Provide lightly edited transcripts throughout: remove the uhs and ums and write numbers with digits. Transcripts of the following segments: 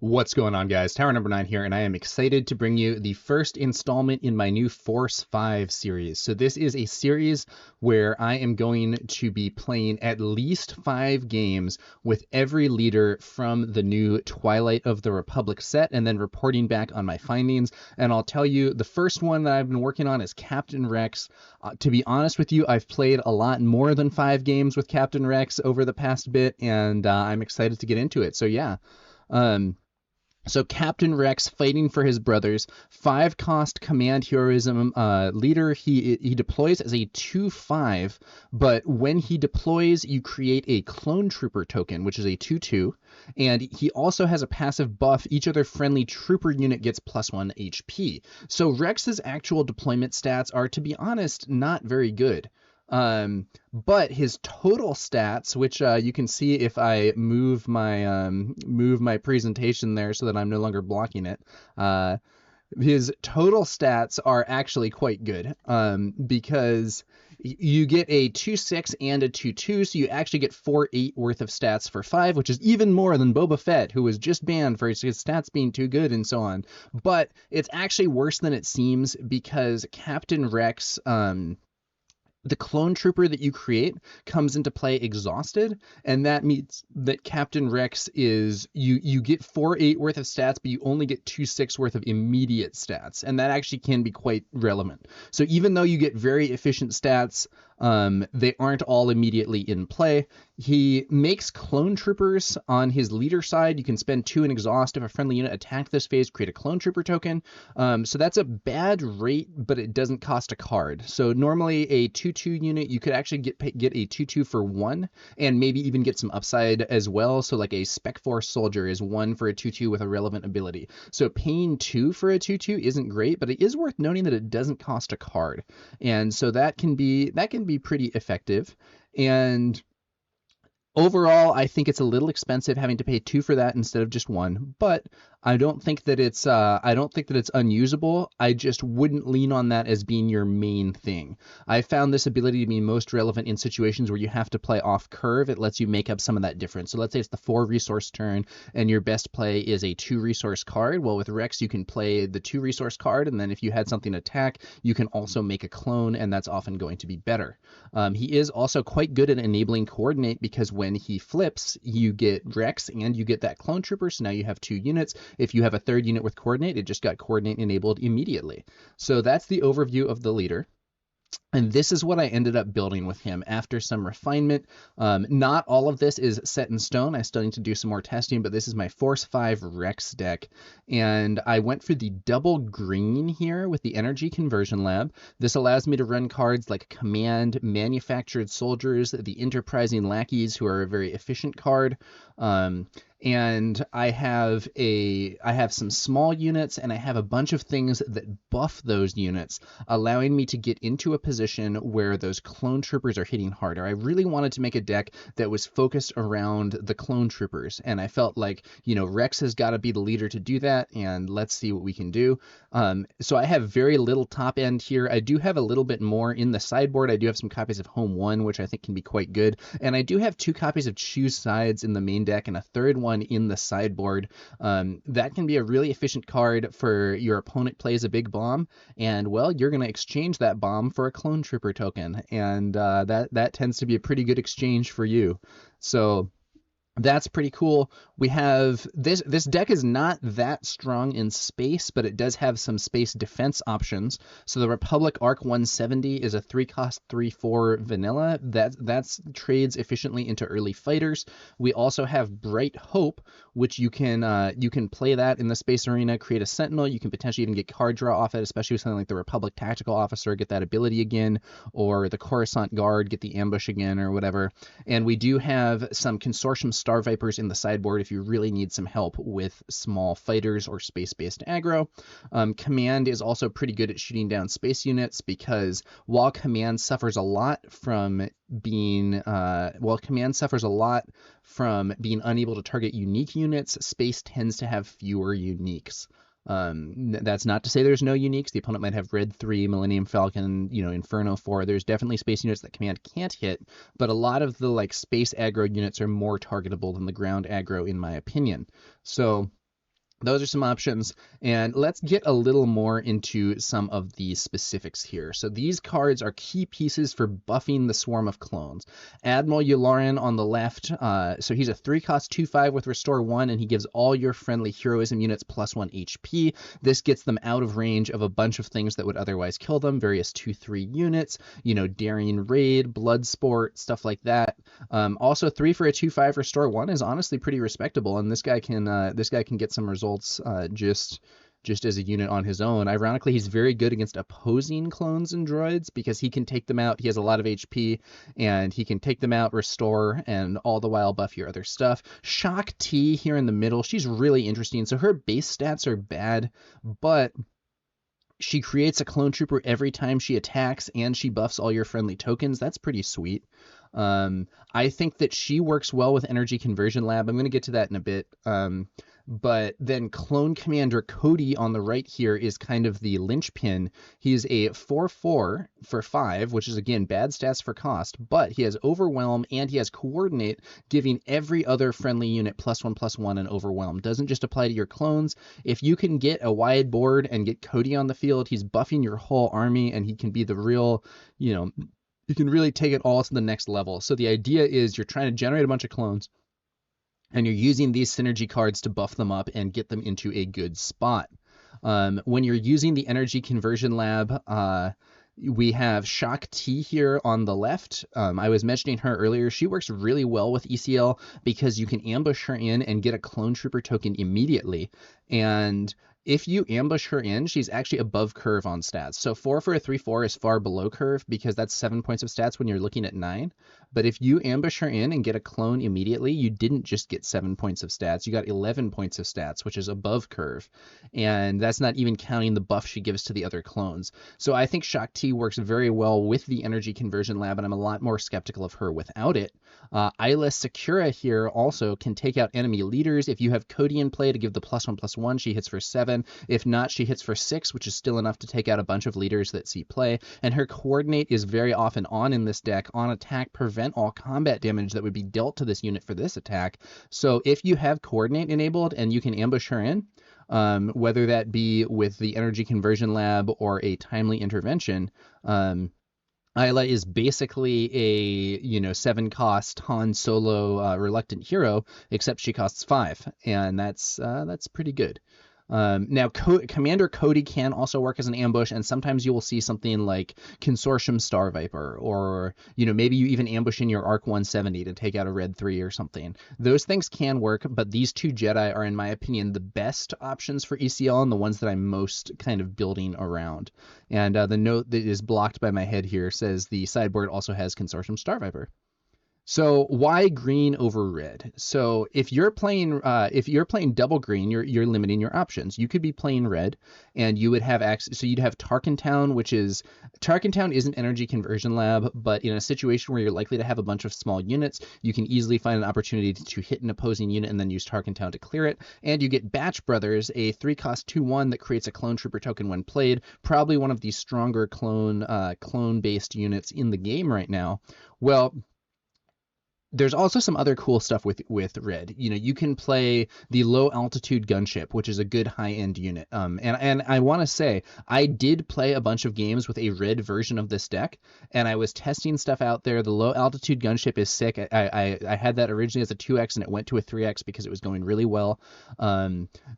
What's going on, guys? Tower number 9 here, and I am excited to bring you the first installment in my new Force 5 series. So this is a series where I am going to be playing at least 5 games with every leader from the new Twilight of the Republic set, and then reporting back on my findings. And I'll tell you, the first one that I've been working on is Captain Rex. To be honest with you, I've played a lot more than 5 games with Captain Rex over the past bit, and I'm excited to get into it. So yeah. So Captain Rex fighting for his brothers, 5-cost command heroism leader. He deploys as a 2/5, but when he deploys, you create a clone trooper token, which is a 2/2, and he also has a passive buff. Each other friendly trooper unit gets +1 HP. So Rex's actual deployment stats are, to be honest, not very good. But his total stats, which you can see if I move my presentation there so that I'm no longer blocking it, his total stats are actually quite good, because you get a 2/6 and a 2/2, so you actually get 4/8 worth of stats for 5, which is even more than Boba Fett, who was just banned for his stats being too good and so on. But it's actually worse than it seems, because Captain Rex, the clone trooper that you create comes into play exhausted, and that means that Captain Rex is you get 4/8 worth of stats, but you only get 2/6 worth of immediate stats, and that actually can be quite relevant. So even though you get very efficient stats, they aren't all immediately in play. He makes clone troopers on his leader side. You can spend 2 and exhaust if a friendly unit attacked this phase, create a clone trooper token. So that's a bad rate, but it doesn't cost a card. So normally a 2/2 unit, you could actually get a 2/2 for 1, and maybe even get some upside as well. So like a Spec Force soldier is 1 for a 2/2 with a relevant ability. So paying 2 for a 2/2 isn't great, but it is worth noting that it doesn't cost a card, and so that can be pretty effective. And overall, I think it's a little expensive having to pay 2 for that instead of just 1, but I don't think that it's unusable. I just wouldn't lean on that as being your main thing. I found this ability to be most relevant in situations where you have to play off curve. It lets you make up some of that difference. So let's say it's the 4 resource turn and your best play is a 2 resource card. Well, with Rex, you can play the 2 resource card, and then if you had something attack, you can also make a clone, and that's often going to be better. He is also quite good at enabling coordinate, because when he flips, you get Rex and you get that clone trooper, so now you have 2 units. If you have a 3rd unit with coordinate, it just got coordinate enabled immediately. So that's the overview of the leader. And this is what I ended up building with him after some refinement. Not all of this is set in stone. I still need to do some more testing, but this is my Force 5 Rex deck. And I went for the double green here with the Energy Conversion Lab. This allows me to run cards like Command, Manufactured Soldiers, the Enterprising Lackeys, who are a very efficient card. And I have some small units, and I have a bunch of things that buff those units, allowing me to get into a position where those clone troopers are hitting harder. I really wanted to make a deck that was focused around the clone troopers, and I felt like, Rex has got to be the leader to do that, and let's see what we can do. So I have very little top end here. I do have a little bit more in the sideboard. I do have some copies of Home 1, which I think can be quite good, and I do have 2 copies of Choose Sides in the main deck and a 3rd one in the sideboard. That can be a really efficient card for your opponent plays a big bomb, and well, you're going to exchange that bomb for a clone trooper token, and that tends to be a pretty good exchange for you. So that's pretty cool. We have this deck is not that strong in space, but it does have some space defense options. So the Republic Arc 170 is a 3-cost 3/4 vanilla that's trades efficiently into early fighters. We also have Bright Hope, which you can play that in the space arena, create a Sentinel. You can potentially even get card draw off it, especially with something like the Republic Tactical Officer, get that ability again, or the Coruscant Guard, get the ambush again, or whatever. And we do have some Consortium Star Vipers in the sideboard if you really need some help with small fighters or space-based aggro. Command is also pretty good at shooting down space units, because while Command suffers a lot from being unable to target unique units, space tends to have fewer uniques. That's not to say there's no uniques. The opponent might have Red 3, Millennium Falcon, Inferno 4. There's definitely space units that Command can't hit, but a lot of the space aggro units are more targetable than the ground aggro, in my opinion. So Those are some options, and let's get a little more into some of the specifics here. So these cards are key pieces for buffing the swarm of clones. Admiral Yularen on the left, so he's a 3-cost 2/5 with Restore 1, and he gives all your friendly heroism units +1 HP. This gets them out of range of a bunch of things that would otherwise kill them, various 2/3 units, Daring Raid, Bloodsport, stuff like that. Also, 3 for a 2/5 Restore 1 is honestly pretty respectable, and this guy can get some results just as a unit on his own. Ironically, he's very good against opposing clones and droids because he can take them out. He has a lot of HP, and he can take them out, restore, and all the while buff your other stuff. Shock T here in the middle, she's really interesting. So her base stats are bad, but she creates a clone trooper every time she attacks, and she buffs all your friendly tokens. That's pretty sweet. I think that she works well with Energy Conversion Lab. I'm going to get to that in a bit. But then Clone Commander Cody on the right here is kind of the linchpin. He's a 4/4 for 5, which is, again, bad stats for cost, but he has Overwhelm and he has Coordinate, giving every other friendly unit +1/+1 and Overwhelm. Doesn't just apply to your clones. If you can get a wide board and get Cody on the field, he's buffing your whole army, and he can be the real, you can really take it all to the next level. So the idea is you're trying to generate a bunch of clones, and you're using these synergy cards to buff them up and get them into a good spot. When you're using the Energy Conversion Lab, we have Shock T here on the left. I was mentioning her earlier. She works really well with ECL because you can ambush her in and get a Clone Trooper token immediately. And if you ambush her in, she's actually above curve on stats. So 4 for a 3/4 is far below curve because that's 7 points of stats when you're looking at 9. But if you ambush her in and get a clone immediately, you didn't just get 7 points of stats. You got 11 points of stats, which is above curve. And that's not even counting the buff she gives to the other clones. So I think Shock T works very well with the Energy Conversion Lab, and I'm a lot more skeptical of her without it. Isla Secura here also can take out enemy leaders. If you have Cody in play to give the +1/+1, she hits for 7. If not, she hits for 6, which is still enough to take out a bunch of leaders that see play. And her Coordinate is very often on in this deck. On attack, prevent all combat damage that would be dealt to this unit for this attack. So if you have Coordinate enabled and you can ambush her in, whether that be with the Energy Conversion Lab or a timely intervention, Isla is basically a 7-cost Han Solo reluctant hero, except she costs 5, and that's pretty good. Now, Commander Cody can also work as an ambush, and sometimes you will see something like Consortium Star Viper, or maybe you even ambush in your Arc 170 to take out a Red 3 or something. Those things can work, but these two Jedi are, in my opinion, the best options for ECL and the ones that I'm most kind of building around. And the note that is blocked by my head here says the sideboard also has Consortium Star Viper. So why green over red? So if you're playing double green, you're limiting your options. You could be playing red, and you would have access. So you'd have Tarkintown is an Energy Conversion Lab, but in a situation where you're likely to have a bunch of small units, you can easily find an opportunity to hit an opposing unit and then use Tarkintown to clear it. And you get Batch Brothers, a 3-cost 2/1 that creates a Clone Trooper token when played. Probably one of the stronger clone-based units in the game right now. Well, there's also some other cool stuff with red. You can play the low altitude gunship, which is a good high end unit. And I want to say I did play a bunch of games with a red version of this deck, and I was testing stuff out there. The low altitude gunship is sick. I had that originally as a 2x, and it went to a 3x because it was going really well.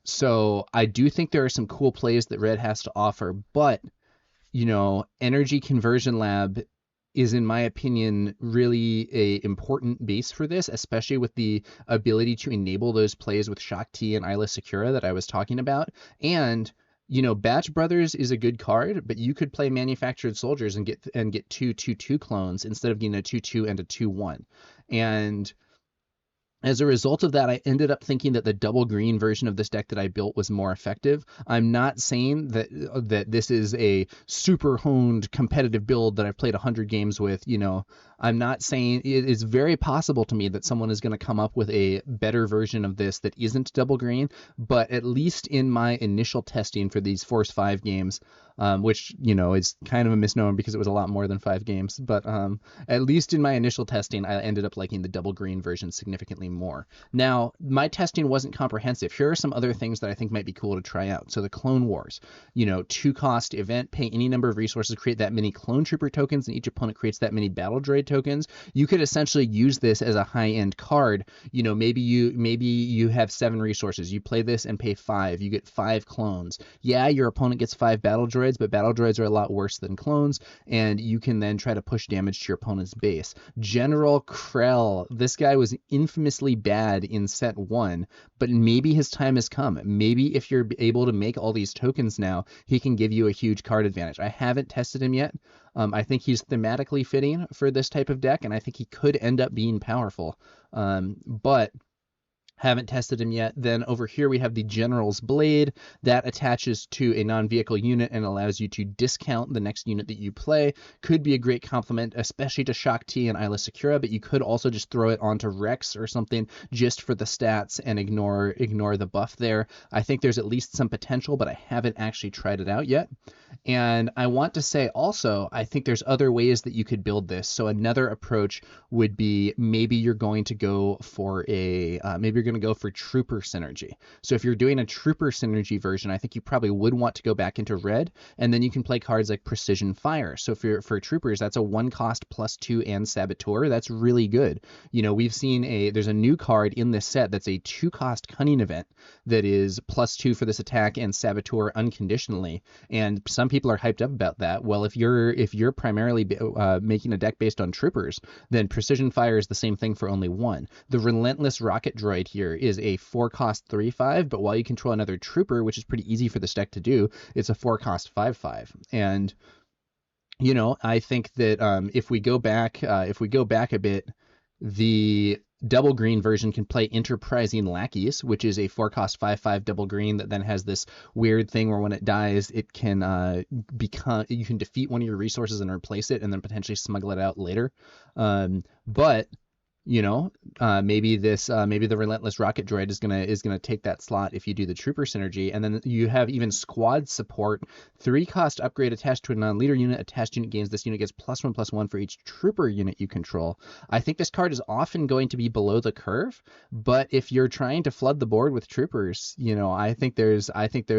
So I do think there are some cool plays that red has to offer, but Energy Conversion Lab is, in my opinion, really a important base for this, especially with the ability to enable those plays with Shock T and Isla Secura that I was talking about. And Batch Brothers is a good card, but you could play Manufactured Soldiers and get 2/2/2 clones instead of 2/2 and a 2/1. And as a result of that, I ended up thinking that the double green version of this deck that I built was more effective. I'm not saying that this is a super honed competitive build that I've played 100 games with. I'm not saying it is very possible to me that someone is going to come up with a better version of this that isn't double green, but at least in my initial testing for these Force 5 games, which, is kind of a misnomer because it was a lot more than 5 games, but at least in my initial testing, I ended up liking the double green version significantly game more. Now, my testing wasn't comprehensive. Here are some other things that I think might be cool to try out. So the Clone Wars, 2-cost event, pay any number of resources, create that many clone trooper tokens, and each opponent creates that many battle droid tokens. You could essentially use this as a high-end card. Maybe you have 7 resources. You play this and pay 5. You get 5 clones. Yeah, your opponent gets 5 battle droids, but battle droids are a lot worse than clones, and you can then try to push damage to your opponent's base. General Krell, this guy was infamously bad in set 1, but maybe his time has come. Maybe if you're able to make all these tokens now, he can give you a huge card advantage. I haven't tested him yet. I think he's thematically fitting for this type of deck, and I think he could end up being powerful. But haven't tested him yet. Then over here we have the General's Blade that attaches to a non-vehicle unit and allows you to discount the next unit that you play. Could be a great complement, especially to Shaak Ti and Isla Secura, but you could also just throw it onto Rex or something just for the stats and ignore the buff there. I think there's at least some potential, but I haven't actually tried it out yet. And I want to say also, I think there's other ways that you could build this. So another approach would be maybe you're going to go for Trooper Synergy. So if you're doing a Trooper Synergy version, I think you probably would want to go back into red, and then you can play cards like Precision Fire. So for Troopers, that's a 1-cost +2 and Saboteur. That's really good. We've seen there's a new card in this set that's a 2-cost Cunning Event that is +2 for this attack and Saboteur unconditionally. And some people are hyped up about that. Well, if you're primarily making a deck based on Troopers, then Precision Fire is the same thing for only 1. The Relentless Rocket Droid here is a 4-cost 3/5, but while you control another Trooper, which is pretty easy for this deck to do, it's a 4-cost 5/5. And I think that if we go back a bit, the double green version can play Enterprising Lackeys, which is a 4-cost 5/5 double green that then has this weird thing where when it dies, it can you can defeat one of your resources and replace it, and then potentially smuggle it out later. But maybe the Relentless Rocket Droid is gonna take that slot if you do the Trooper Synergy. And then you have even Squad Support, 3-cost upgrade attached to a non-leader unit. Attached unit gains, this unit gets +1/+1 for each Trooper unit you control. I think this card is often going to be below the curve, but if you're trying to flood the board with Troopers, I think there's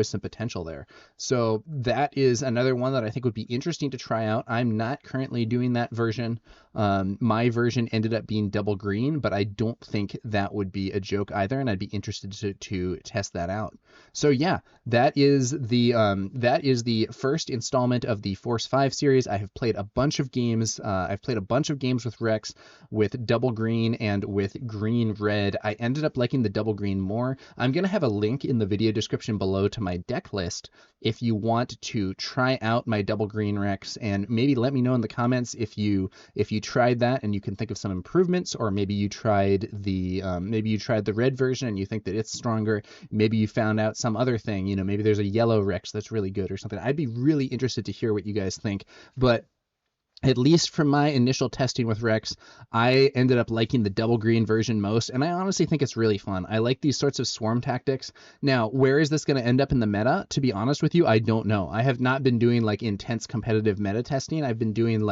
some potential there. So that is another one that I think would be interesting to try out. I'm not currently doing that version. My version ended up being double green, but I don't think that would be a joke either, and I'd be interested to test that out. So yeah, that is the first installment of the Force 5 series. I have played a bunch of games. I've played a bunch of games with Rex, with double green and with green red. I ended up liking the double green more. I'm gonna have a link in the video description below to my deck list if you want to try out my double green Rex, and maybe let me know in the comments if you tried that and you can think of some improvements, or maybe you tried the red version and you think that it's stronger. Maybe you found out some other thing. Maybe there's a yellow Rex that's really good or something. I'd be really interested to hear what you guys think. But at least from my initial testing with Rex, I ended up liking the double green version most, and I honestly think it's really fun. I like these sorts of swarm tactics. Now, where is this going to end up in the meta? To be honest with you, I don't know. I have not been doing intense competitive meta testing. I've been doing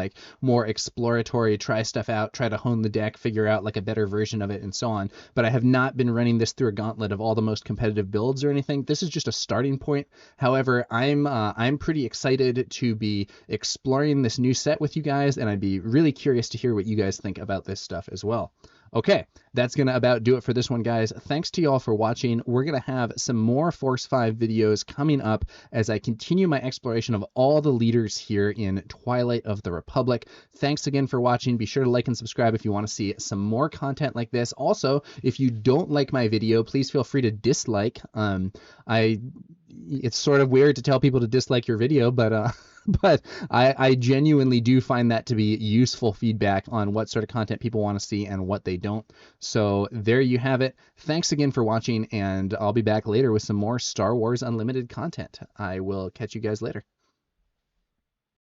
more exploratory, try stuff out, try to hone the deck, figure out a better version of it, and so on. But I have not been running this through a gauntlet of all the most competitive builds or anything. This is just a starting point. However, I'm pretty excited to be exploring this new set with you guys, and I'd be really curious to hear what you guys think about this stuff as well. Okay, that's going to about do it for this one, guys. Thanks to y'all for watching. We're going to have some more Force 5 videos coming up as I continue my exploration of all the leaders here in Twilight of the Republic. Thanks again for watching. Be sure to like and subscribe if you want to see some more content like this. Also, if you don't like my video, please feel free to dislike. It's sort of weird to tell people to dislike your video, but I genuinely do find that to be useful feedback on what sort of content people want to see and what they don't. So there you have it. Thanks again for watching, and I'll be back later with some more Star Wars Unlimited content. I will catch you guys later.